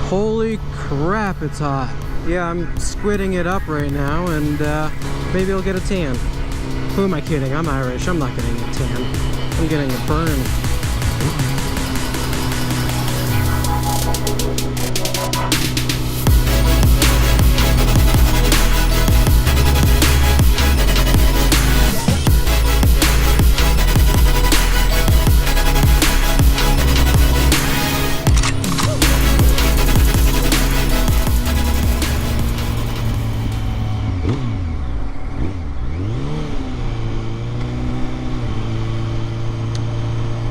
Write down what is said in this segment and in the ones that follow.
Holy crap, it's hot. Yeah, I'm squidding it up right now, and maybe I'll get a tan. Who am I kidding? I'm Irish. I'm not getting a tan. I'm getting a burn.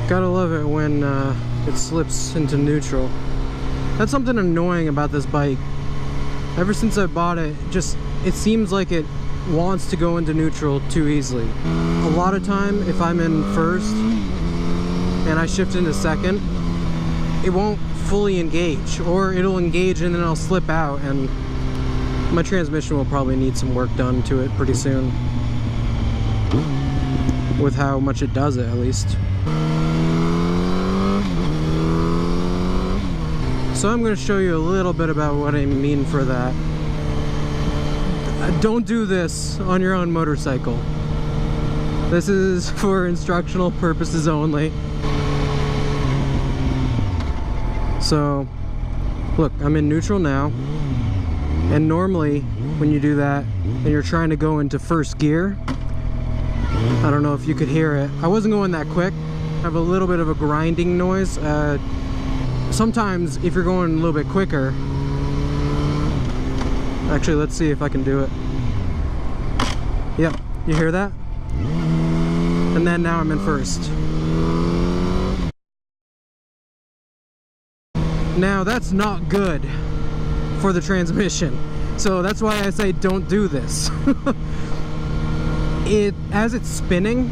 Gotta love it when it slips into neutral. That's something annoying about this bike. Ever since I bought it, it seems like it wants to go into neutral too easily. A lot of time, if I'm in first and I shift into second, it won't fully engage, or it'll engage and then I'll slip out, and my transmission will probably need some work done to it pretty soon. With how much it does it, at least. So I'm going to show you a little bit about what I mean for that. Don't do this on your own motorcycle. This is for instructional purposes only. So, look, I'm in neutral now. And normally, when you do that, and you're trying to go into first gear, I don't know if you could hear it. I wasn't going that quick. I have a little bit of a grinding noise. Sometimes if you're going a little bit quicker, actually let's see if I can do it. Yep, you hear that? And then now I'm in first. Now that's not good for the transmission. So that's why I say don't do this. As it's spinning,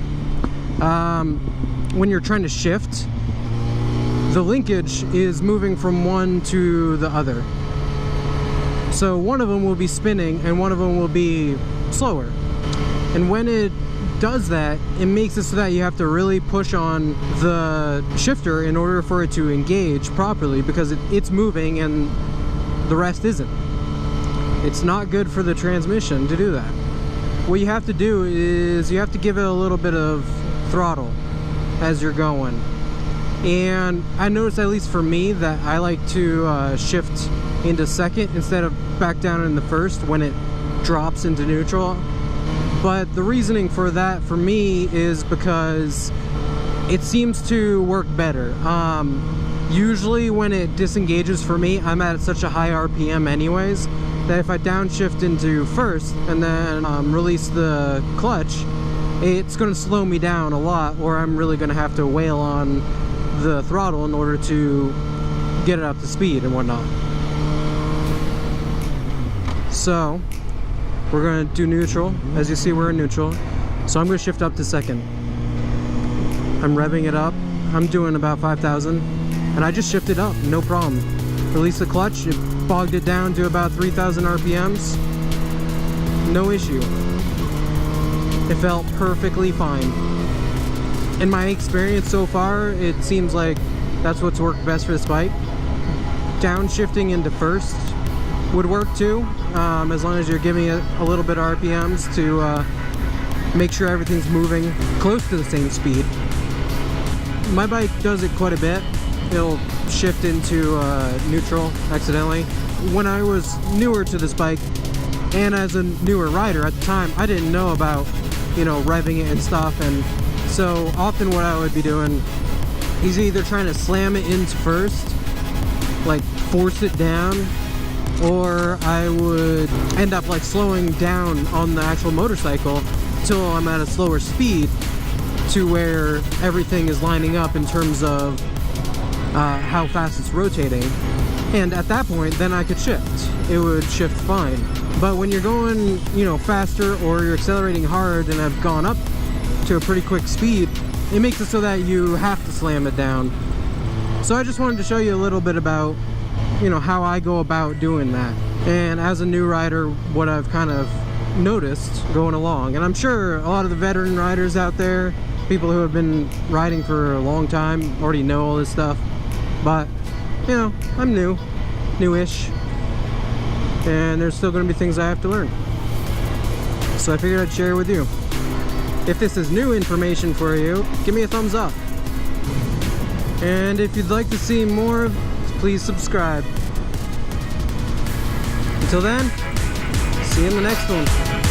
when you're trying to shift, the linkage is moving from one to the other. So one of them will be spinning and one of them will be slower. And when it does that, it makes it so that you have to really push on the shifter in order for it to engage properly, because it's moving and the rest isn't. It's not good for the transmission to do that. What you have to do is you have to give it a little bit of throttle as you're going. And I noticed, at least for me, that I like to shift into second instead of back down in the first when it drops into neutral. But the reasoning for that for me is because it seems to work better. Usually when it disengages for me, I'm at such a high RPM anyways, that if I downshift into first and then release the clutch, it's going to slow me down a lot, or I'm really going to have to wail on the throttle in order to get it up to speed and whatnot. So we're going to do neutral. As you see, we're in neutral, so I'm going to shift up to second. I'm revving it up. I'm doing about 5,000 and I just shifted up, no problem. Release the clutch, it bogged it down to about 3,000 RPMs, no issue. It felt perfectly fine. In my experience so far, it seems like that's what's worked best for this bike. Downshifting into first would work too, as long as you're giving it a little bit of RPMs to make sure everything's moving close to the same speed. My bike does it quite a bit. It'll shift into neutral accidentally. When I was newer to this bike, and as a newer rider at the time, I didn't know about, revving it and stuff, and so often what I would be doing is either trying to slam it into first, like force it down, or I would end up like slowing down on the actual motorcycle until I'm at a slower speed to where everything is lining up in terms of how fast it's rotating. And at that point, then I could shift. It would shift fine. But when you're going, faster, or you're accelerating hard and have gone up to a pretty quick speed, it makes it so that you have to slam it down. So I just wanted to show you a little bit about, how I go about doing that. And as a new rider, what I've kind of noticed going along. And I'm sure a lot of the veteran riders out there, people who have been riding for a long time, already know all this stuff. But, I'm new newish, and there's still going to be things I have to learn. So I figured I'd share it with you. If this is new information for you, give me a thumbs up. And if you'd like to see more, please subscribe. Until then, see you in the next one.